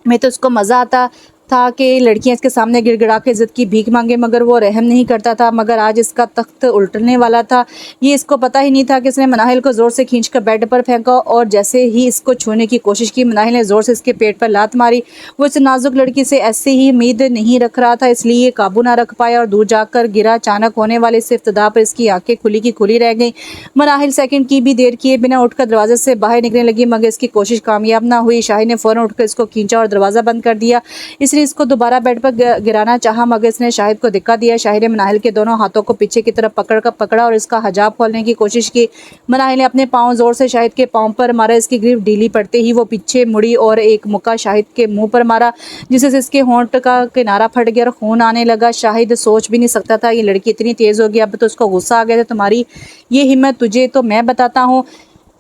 में तो उसको मज़ा आता था कि लड़कियां इसके सामने गिड़गिड़ा के इज्जत की भीख मांगे, मगर वो रहम नहीं करता था। मगर आज इसका तख्त उल्टने वाला था। ये इसको पता ही नहीं था कि इसने मनाहिल को ज़ोर से खींचकर बेड पर फेंका और जैसे ही इसको छूने की कोशिश की, मनाहिल ने ज़ोर से इसके पेट पर लात मारी। वो इस नाजुक लड़की से ऐसे ही उम्मीद नहीं रख रहा था, इसलिए काबू ना रख पाया और दूर जाकर गिरा। अचानक होने वाले इस इब्तिदा पर इसकी आंखें खुली की खुली रह गईं। मनाहिल सेकंड की भी देर किए बिना उठकर दरवाजे से बाहर निकलने लगी, मगर इसकी कोशिश कामयाब ना हुई। शाहिद ने फ़ौरन उठकर इसको खींचा और दरवाज़ा बंद कर दिया। इसने इसको दोबारा बेड पर गिराना चाहा, मगर इसने शाहिद को धक्का दिया। शाहिद ने मनाहिल के दोनों हाथों को पीछे की तरफ पकड़ा और इसका हिजाब खोलने की कोशिश की। मनाहिल ने अपने पाँव जोर से शाहिद के पाँव पर मारा। इसकी ग्रिप ढीली पड़ते ही वो पीछे मुड़ी और एक मुक्का शाहिद के मुंह पर मारा, जिससे इसके होंठ का किनारा फट गया और खून आने लगा। शाहिद सोच भी नहीं सकता था ये लड़की इतनी तेज़ हो गई। अब तो उसको गुस्सा आ गया था, तुम्हारी ये हिम्मत, तुझे तो मैं बताता हूँ।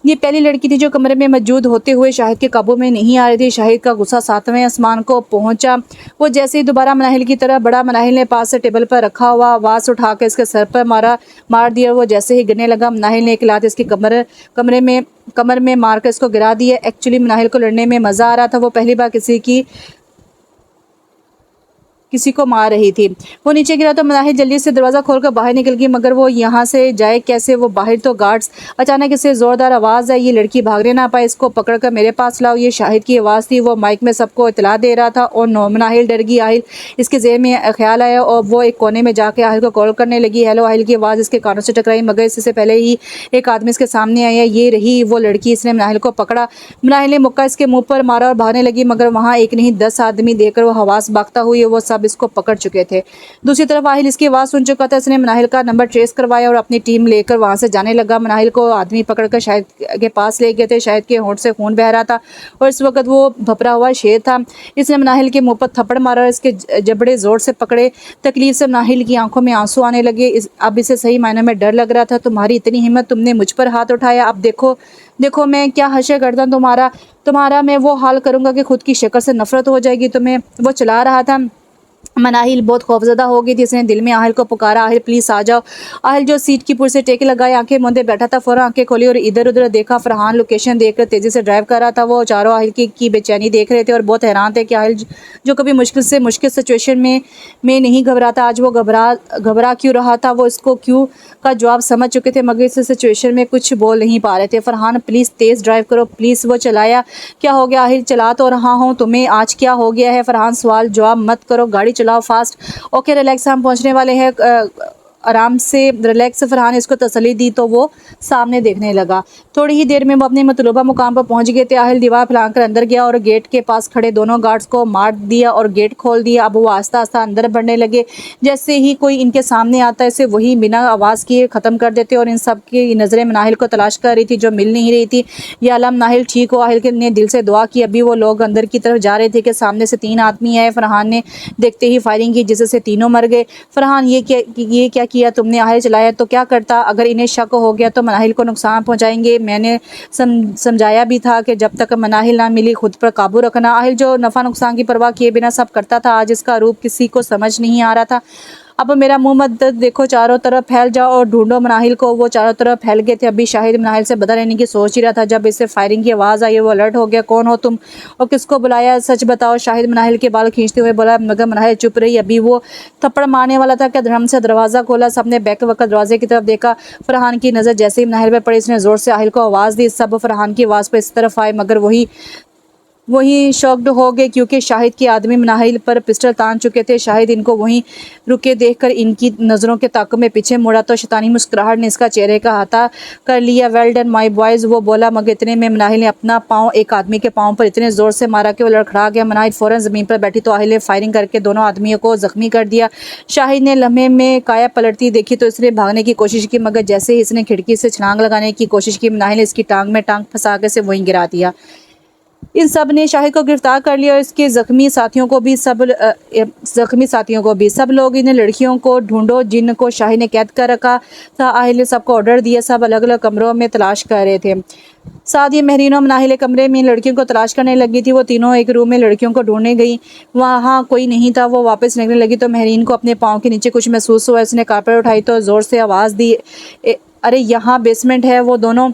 ये पहली लड़की थी जो कमरे में मौजूद होते हुए शाहिद के काबू में नहीं आ रही थी। शाहिद का गुस्सा सातवें आसमान को पहुंचा। वो जैसे ही दोबारा मनाहिल की तरफ बढ़ा, मनाहिल ने पास से टेबल पर रखा हुआ आवाज़ उठाकर इसके सर पर मार दिया। वो जैसे ही गिरने लगा, मनाहिल ने एक लात इसकी कमर में मारकर इसको गिरा दिया। एक्चुअली मनाहिल को लड़ने में मज़ा आ रहा था। वो पहली बार किसी को मार रही थी। वो नीचे गिरा तो मनाहिल जल्दी से दरवाज़ा खोलकर बाहर निकल गई, मगर वो यहाँ से जाए कैसे? वो बाहर तो गार्ड्स। अचानक इससे ज़ोरदार आवाज़ आई, ये लड़की भागने ना पाए, इसको पकड़कर मेरे पास लाओ। ये शाहिद की आवाज़ थी। वो माइक में सबको इतला दे रहा था और मनाहिल डर गई। आहिल इसके ज़हन में ख्याल आया और वो एक कोने में जाके आहिल को कॉल करने लगी। हेलो, आहिल की आवाज़ इसके कानों से टकराई, मगर इससे पहले ही एक आदमी इसके सामने आया। ये रही वो लड़की। इसने मनाहिल को पकड़ा। मनाहिल ने मुक्का इसके मुँह पर मारा और भागने लगी, मगर वहाँ एक नहीं 10 आदमी देखकर वो हवास भागता हुई वो सब इसको पकड़ चुके थे। दूसरी तरफ आहिल इसकी आवाज़ सुन चुका था। इसने मनाहिल का नंबर ट्रेस करवाया और अपनी टीम लेकर वहां से जाने लगा। मनाहिल को आदमी पकड़कर शाहिद के पास ले गए थे। शाहिद के होंठ से खून बह रहा था और इस वक्त वो भपरा हुआ शेर था। इसने मनाहिल के मुंह पर थप्पड़ मारा और इसके जबड़े जोर से पकड़े। तकलीफ से मनाहिल की आंखों में आंसू आने लगे। अब इसे सही मायने में डर लग रहा था। तुम्हारी इतनी हिम्मत, तुमने मुझ पर हाथ उठाया। अब देखो मैं क्या हशर गर्दन तुम्हारा मैं वो हाल करूंगा कि खुद की शक्ल से नफरत हो जाएगी तुम्हें। वो चला रहा था। मनाहिल बहुत खौफजदा हो गई थी। इसने दिल में आहिल को पुकारा, आहिल प्लीज़ आ जाओ। आहिल जो सीट की पुर से टेक लगाए आंखें मूंदे बैठा था, फ़ौरन आंखें खोली और इधर उधर देखा। फरहान लोकेशन देखकर तेज़ी से ड्राइव कर रहा था। वो चारों आहिल की बेचैनी देख रहे थे और बहुत हैरान थे कि आहिल जो कभी मुश्किल से मुश्किल सिचुएशन में नहीं घबराता, आज वो घबरा क्यों रहा था। वो इसको क्यों का जवाब समझ चुके थे मगर इस सिचुएशन में कुछ बोल नहीं पा रहे थे। फरहान प्लीज़ तेज़ ड्राइव करो प्लीज़। वो चलाया। क्या हो गया आहिल? चला तो रहा हूँ, तुम्हें आज क्या हो गया है? फरहान सवाल जवाब मत करो, गाड़ी चलाओ फास्ट। ओके रिलैक्स, हम पहुंचने वाले हैं, आराम से रिलैक्स। फरहान इसको तसल्ली दी तो वो सामने देखने लगा। थोड़ी ही देर में वो अपने मतलूबा मुकाम पर पहुंच गए थे। आहिल दीवार फैलाकर अंदर गया और गेट के पास खड़े दोनों गार्ड्स को मार दिया और गेट खोल दिया। अब वो आस्ता आस्ता अंदर बढ़ने लगे। जैसे ही कोई इनके सामने आता है इसे वही बिना आवाज़ किए ख़त्म कर देते और इन सब की नज़रें नाहिल को तलाश कर रही थी जो मिल नहीं रही थी। या अल्लाह नाहिल ठीक हो। आहिल ने दिल से दुआ की। अभी वो लोग अंदर की तरफ जा रहे थे कि सामने से 3 आदमी आए। फरहान ने देखते ही फायरिंग की जिससे तीनों मर गए। फरहान ये क्या किया तुमने? आहिल चलाया तो क्या करता? अगर इन्हें शक हो गया तो मनाहिल को नुकसान पहुंचाएंगे। मैंने समझाया भी था कि जब तक मनाहिल ना मिली खुद पर काबू रखना। आहिल जो नफ़ा नुकसान की परवाह किए बिना सब करता था, आज इसका रूप किसी को समझ नहीं आ रहा था। अब मेरा मुंह मत देखो, चारों तरफ फैल जाओ और ढूंढो मनाहिल को। वो चारों तरफ फैल गए थे। अभी शाहिद मनाहिल से बदला लेने की सोच ही रहा था जब इसे फायरिंग की आवाज़ आई। वो अलर्ट हो गया। कौन हो तुम और किसको बुलाया? सच बताओ। शाहिद मनाहिल के बाल खींचते हुए बोला मगर मनाहिल चुप रही। अभी वो थप्पड़ मारने वाला था कि धड़म से दरवाज़ा खोला। सबने बैक वक्त दरवाजे की तरफ देखा। फरहान की नज़र जैसे ही मनाहिल पर पड़ी इसने ज़ोर से आहिल को आवाज़ दी। सब फरहान की आवाज़ पर इस तरफ आए मगर वही शॉक्ड हो गए क्योंकि शाहिद के आदमी मनाहिल पर पिस्टल तान चुके थे। शाहिद इनको वहीं रुके देखकर इनकी नज़रों के ताक़ुब में पीछे मुड़ा तो शैतानी मुस्कुराहट ने इसका चेहरे का अहाता कर लिया। वेल डन माय बॉयज़, वो बोला मगर इतने में मनाहिल ने अपना पाँव एक आदमी के पाँव पर इतने ज़ोर से मारा कि वो लड़खड़ा गया। मनाहिल फ़ौरन ज़मीन पर बैठी तो आहिल ने फायरिंग करके दोनों आदमियों को ज़ख्मी कर दिया। शाहिद ने लम्हे में काया पलटती देखी तो इसने भागने की कोशिश की मगर जैसे ही इसने खिड़की से छलांग लगाने की कोशिश की मनाहिल ने इसकी टांग में टांग फंसा के से वहीं गिरा दिया। इन सब ने शाहिद को गिरफ्तार कर लिया और इसके ज़ख्मी साथियों को भी। सब लोग इन लड़कियों को ढूंढो जिनको शाहिद ने कैद कर रखा था। आहिल ने सबको ऑर्डर दिया। सब अलग अलग कमरों में तलाश कर रहे थे। साथ ही महरीन और मनाहिल कमरे में लड़कियों को तलाश करने लगी थी। वो तीनों एक रूम में लड़कियों को ढूंढने गई, वहाँ कोई नहीं था। वो वापस निकलने लगी तो महरीन को अपने पाँव के नीचे कुछ महसूस हुआ। उसने कारपेट उठाई तो ज़ोर से आवाज़ दी, अरे यहाँ बेसमेंट है। वो दोनों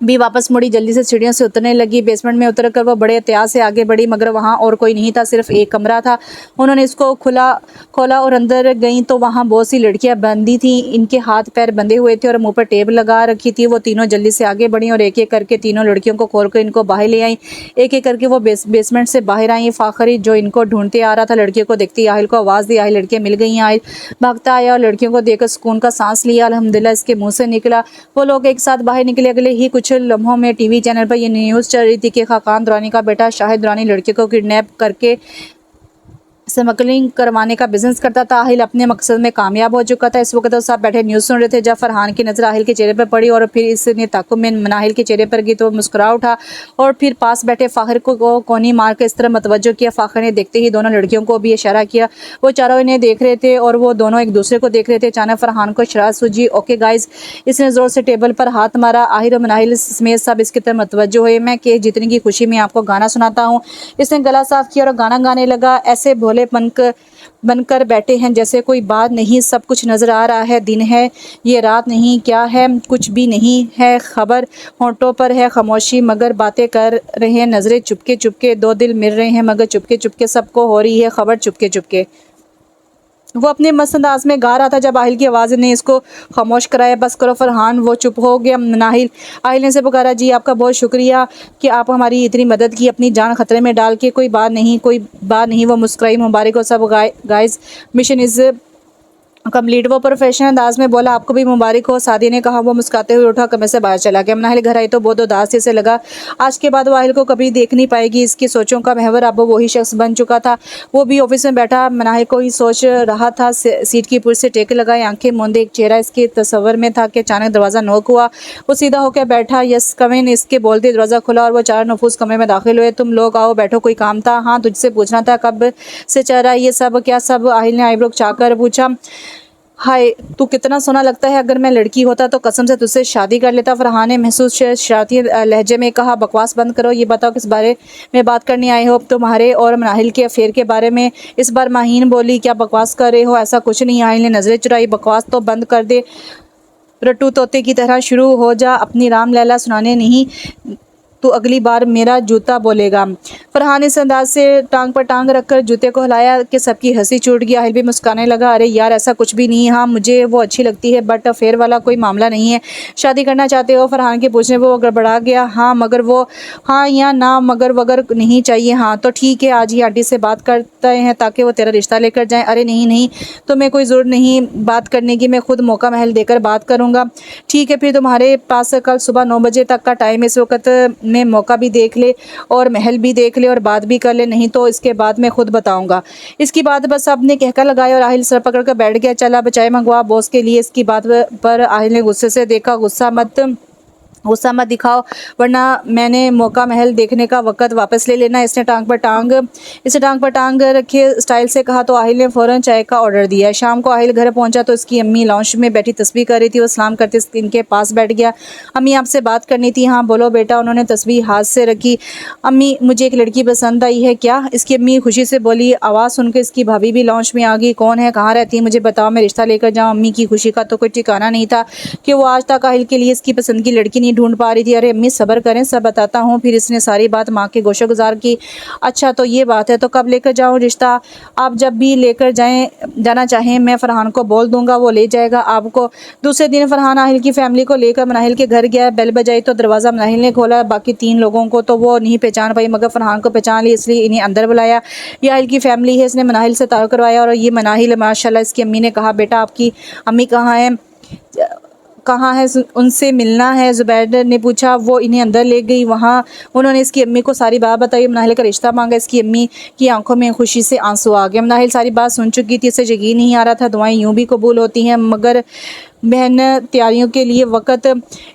भी वापस मुड़ी, जल्दी से सीढ़ियों से उतरने लगी। बेसमेंट में उतरकर वो बड़े एहतियात से आगे बढ़ी मगर वहाँ और कोई नहीं था, सिर्फ एक कमरा था। उन्होंने इसको खोला और अंदर गई तो वहाँ बहुत सी लड़कियाँ बंदी थीं। इनके हाथ पैर बंधे हुए थे और मुंह पर टेप लगा रखी थी। वो तीनों जल्दी से आगे बढ़ी और एक एक करके तीनों लड़कियों को खोलकर इनको बाहर ले आई। एक एक करके वो बेसमेंट से बाहर आई। फाखरी जो इनको ढूंढते आ रहा था लड़कियों को देखती आहिल को आवाज़ दी। आहिल लड़कियाँ मिल गई। आहिल भागता आया और लड़कियों को देखकर सुकून का सांस लिया। अल्हम्दुलिल्लाह इसके मुँह से निकला। वो लोग एक साथ बाहर निकले। अगले ही कुछ लम्हों में टीवी चैनल पर यह न्यूज़ चल रही थी कि खाकान दुरानी का बेटा शाहिद दुरानी लड़के को किडनैप करके स्मगलिंग करवाने का बिजनेस करता था। आहिल अपने मकसद में कामयाब हो चुका था। इस वक्त वो सब बैठे न्यूज़ सुन रहे थे जब फरहान की नज़र आहिल के चेहरे पर पड़ी और फिर इसने ताक़ुब में मनाहिल के चेहरे पर गई तो मुस्कुरा उठा और फिर पास बैठे फ़ाखर को कोनी मार के इस तरह मतवज्जो किया। फ़ाखर ने देखते ही दोनों लड़कियों को भी इशारा किया। वो चारों इन्हें देख रहे थे और वो दोनों एक दूसरे को देख रहे थे। अचानक फरहान को शरारत सूझी। ओके गाइज, इसने ज़ोर से टेबल पर हाथ मारा। आहिल और मनाहिल समेत सब इसकी तरफ मतवज्जो हुए। मैं कि जितने की खुशी में आपको गाना सुनाता हूँ। इसने गला साफ किया और गाना गाने लगा। ऐसे भोले बनकर बैठे हैं जैसे कोई बात नहीं, सब कुछ नज़र आ रहा है। दिन है ये रात नहीं, क्या है कुछ भी नहीं है खबर। होंठों पर है खामोशी मगर बातें कर रहे हैं नज़रें चुपके चुपके। दो दिल मिल रहे हैं मगर चुपके चुपके, सबको हो रही है खबर चुपके चुपके। वो अपने मस्त अंदाज में गा रहा था जब आहिल की आवाज़ ने इसको खामोश कराया। बस करो फरहान। वो चुप हो गया। नाहिल आहिल ने से पुकारा, जी आपका बहुत शुक्रिया कि आप हमारी इतनी मदद की, अपनी जान खतरे में डाल के। कोई बात नहीं। वो मुस्कुराई। मुबारक हो सब गाइस, मिशन इज़ कम्प्लीट। वो प्रोफेशनल अंदाज में बोला, आपको भी मुबारक हो। सादी ने कहा। वो मुस्कुराते हुए उठा कमरे से बाहर चला गया। मनाहिल घर आई तो बहुत उदास से लगा। आज के बाद वो आहिल को कभी देख नहीं पाएगी। इसकी सोचों का महवर अब वही शख्स बन चुका था। वो भी ऑफिस में बैठा मनाहिल को ही सोच रहा था। सीट की पुर से टेक लगाए आंखें मूंदे एक चेहरा इसके तस्वर में था कि अचानक दरवाज़ा नॉक हुआ। वो सीधा होकर बैठा। यस कम इन, इसके बोलते दरवाज़ा खुला और वो चार नफूस कमरे में दाखिल हुए। तुम लोग आओ बैठो, कोई काम था? हाँ, तुझसे पूछना था कब से चल रहा है ये सब? क्या सब? आहिल ने आईब्रो चाकर पूछा। हाय तू कितना सोना लगता है, अगर मैं लड़की होता तो कसम से तुझसे शादी कर लेता। फरहान ने महसूस शरारती लहजे में कहा, बकवास बंद करो, ये बताओ किस बारे में बात करने आए हो। अब तुम्हारे और मनाहिल के अफेयर के बारे में। इस बार माहीन बोली, क्या बकवास कर रहे हो? ऐसा कुछ नहीं। आहिल ने नजरें चुराई, बकवास तो बंद कर दे, रट्टू तोते की तरह शुरू हो जा अपनी राम लैला सुनाने, नहीं तो अगली बार मेरा जूता बोलेगा। फरहान इस अंदाज से टांग पर टांग रखकर जूते को हिलाया कि सबकी हंसी छूट गई। आहिल भी मुस्कुराने लगा, अरे यार ऐसा कुछ भी नहीं है, हाँ मुझे वो अच्छी लगती है बट अफेयर वाला कोई मामला नहीं है। शादी करना चाहते हो? फरहान के पूछने वो गड़बड़ा गया। हाँ मगर वो, हाँ या ना मगर वगर नहीं चाहिए। हाँ तो ठीक है, आज ही आंटी से बात करते हैं ताकि वो तेरा रिश्ता लेकर जाएं। अरे नहीं नहीं, तुम्हें कोई ज़रूरत नहीं बात करने की, मैं खुद मौका महल देकर बात करूँगा। ठीक है फिर तुम्हारे पास कल सुबह 9 बजे तक का टाइम, इस वक्त में मौका भी देख ले और महल भी देख ले और बात भी कर ले, नहीं तो इसके बाद मैं खुद बताऊंगा। इसकी बात बस आपने कहकर लगाया और आहिल सर पकड़ कर बैठ गया। चला बचाए मंगवा बॉस के लिए। इसकी बात पर आहिल ने गुस्से से देखा, गुस्सा मत दिखाओ वरना मैंने मौका महल देखने का वक्त वापस ले लेना। इसने टांग पर टांग रखे स्टाइल से कहा तो आहिल ने फौरन चाय का ऑर्डर दिया। शाम को आहिल घर पहुंचा तो उसकी अम्मी लाउंज में बैठी तस्बीह कर रही थी। वो सलाम करते इनके पास बैठ गया। अम्मी आपसे बात करनी थी। हाँ बोलो बेटा। उन्होंने तस्बीह हाथ से रखी। अम्मी मुझे एक लड़की पसंद आई है। क्या? इसकी अम्मी खुशी से बोली। आवाज़ सुनकर इसकी भाभी भी लाउंज में आ गई। कौन है, कहाँ रहती है, मुझे बताओ, मैं रिश्ता लेकर जाऊँ। अम्मी की खुशी का तो कोई ठिकाना नहीं था कि वो आज तक आहिल के लिए इसकी पसंद की लड़की नहीं ढूंढ पा रही थी। अरे अम्मी सब्र करें, सब बताता हूँ। फिर इसने सारी बात माँ के गोशे गुजार की। अच्छा तो ये बात है, तो कब लेकर जाऊँ रिश्ता? आप जब भी लेकर जाना चाहें, मैं फरहान को बोल दूंगा, वो ले जाएगा आपको। दूसरे दिन फरहान आहिल की फैमिली को लेकर मनाहिल के घर गया। बेल बजाई तो दरवाज़ा मनाहिल ने खोला। बाकी 3 लोगों को तो वो नहीं पहचान पाई मगर फरहान को पहचान ली, इसलिए इन्हें अंदर बुलाया। ये आहिल की फैमिली है। इसने मनाहिल से तारुफ करवाया और ये मनाहिल माशाल्लाह। इसकी अम्मी ने कहा, बेटा आपकी अम्मी कहाँ है, उनसे मिलना है। जुबैर ने पूछा। वो इन्हें अंदर ले गई। वहाँ उन्होंने इसकी अम्मी को सारी बात बताई। मनाहिल का रिश्ता मांगा। इसकी अम्मी की आंखों में खुशी से आंसू आ गए। मनाहिल सारी बात सुन चुकी थी, इसे यकीन नहीं आ रहा था। दुआएं यूं भी कबूल होती हैं मगर बहन तैयारियों के लिए वक़्त।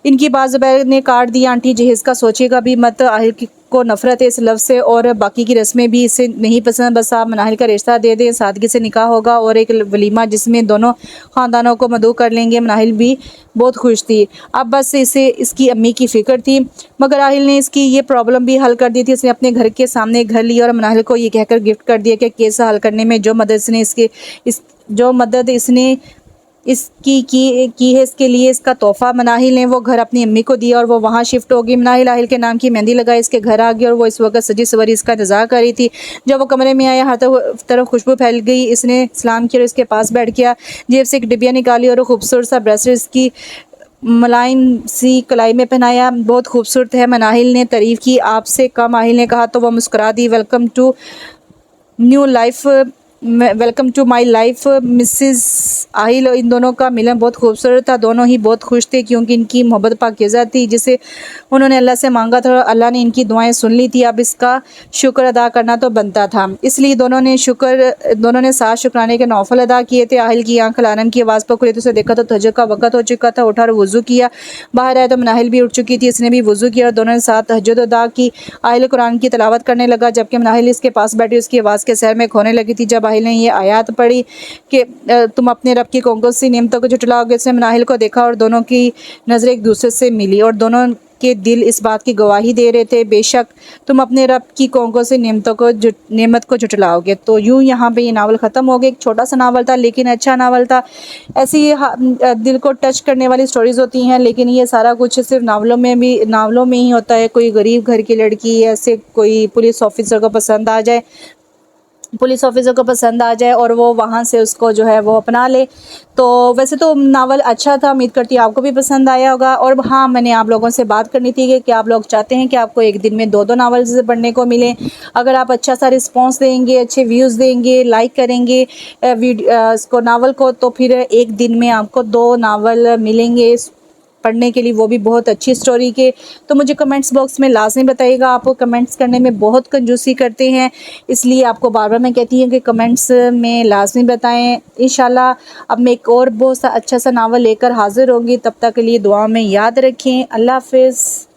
इनकी बात जुबैर ने काट दी। आंटी जहेज़ का सोचेगा भी मत, आहिल को नफ़रत है इस लफ्ज़ से और बाकी की रस्में भी इसे नहीं पसंद। बस आप मनाहिल का रिश्ता दे दें, सादगी से निकाह होगा और एक वलीमा जिसमें दोनों ख़ानदानों को मदऊ कर लेंगे। मनाहिल भी बहुत खुश थी। अब बस इसे इसकी अम्मी की फ़िक्र थी मगर आहिल ने इसकी ये प्रॉब्लम भी हल कर दी थी। इसने अपने घर के सामने एक घर लिया और मनाहिल को ये कहकर गिफ्ट कर दिया कि केस हल करने में जो मदद इसने इसकी की है, इसके लिए इसका तोहफ़ा। मनाहिल ने वो घर अपनी अम्मी को दिया और वो वहाँ शिफ्ट हो गई। मनाहिल आहिल के नाम की मेहंदी लगाई, इसके घर आ गई और वो इस वक्त सजी सवरी इसका इंतज़ार कर रही थी। जब वो कमरे में आया, हर तरफ खुशबू फैल गई। इसने सलाम किया और इसके पास बैठ गया। जेब से एक डिबिया निकाली और खूबसूरत सा ब्रेसलेट इसकी मुलायम सी कलाई में पहनाया। बहुत खूबसूरत है, मनाहिल ने तारीफ़ की। आपसे कम, आहिल ने कहा तो वह मुस्कुरा दी। Welcome to my life Mrs Aahil. इन दोनों का मिलन बहुत खूबसूरत था। दोनों ही बहुत खुश थे क्योंकि इनकी मोहब्बत पाकीज़ा थी जिसे उन्होंने अल्लाह से मांगा था और अल्लाह ने इनकी दुआएं सुन ली थी। अब इसका शुक्र अदा करना तो बनता था, इसलिए दोनों ने 7 शुक्राने के नौफल अदा किए थे। आहिल की आंख अलार्म की आवाज़ पर खुली तो उसे देखा तो तहज्जुद का वक़्त हो चुका था। उठा और वज़ू किया। बाहर आया तो मनाहिल भी उठ चुकी थी। इसने भी वज़ू किया और दोनों ने साथ तहज्जुद अदा की। आहिल कुरान की तिलावत करने लगा जबकि मनाहिल इसके पास बैठी उसकी आवाज़ के सहर में खोने लगी थी। जब आहिल ने ये आयत पढ़ी कि तुम अपने रब की कौन सी नेमतों को झुटलाओगे, इसने मनाहिल को देखा और दोनों की नज़रें एक दूसरे से मिली और दोनों के दिल इस बात की गवाही दे रहे थे, बेशक तुम अपने रब की कौन सी नेमत को झुटलाओगे। तो यूँ यहाँ पे ये नावल ख़त्म हो गया। एक छोटा सा नावल था लेकिन अच्छा नावल था। ऐसी दिल को टच करने वाली स्टोरीज़ होती हैं लेकिन ये सारा कुछ सिर्फ नावलों में ही होता है। कोई गरीब घर की लड़की ऐसे कोई पुलिस ऑफिसर को पसंद आ जाए और वो वहाँ से उसको जो है वो अपना ले। तो वैसे तो नावल अच्छा था, उम्मीद करती हूँ आपको भी पसंद आया होगा। और हाँ, मैंने आप लोगों से बात करनी थी कि आप लोग चाहते हैं कि आपको एक दिन में 2-2 नावल पढ़ने को मिले। अगर आप अच्छा सा रिस्पॉन्स देंगे, अच्छे व्यूज़ देंगे, लाइक करेंगे इसको नावल को, तो फिर एक दिन में आपको 2 नावल मिलेंगे पढ़ने के लिए, वो भी बहुत अच्छी स्टोरी के। तो मुझे कमेंट्स बॉक्स में लाजमी बताइएगा। आप कमेंट्स करने में बहुत कंजूसी करते हैं, इसलिए आपको बार बार मैं कहती हूँ कि कमेंट्स में लाजमी बताएं। इंशाल्लाह अब मैं एक और बहुत सा अच्छा सा नावल लेकर हाजिर होंगी। तब तक के लिए दुआ में याद रखें। अल्लाह हाफ़िज़।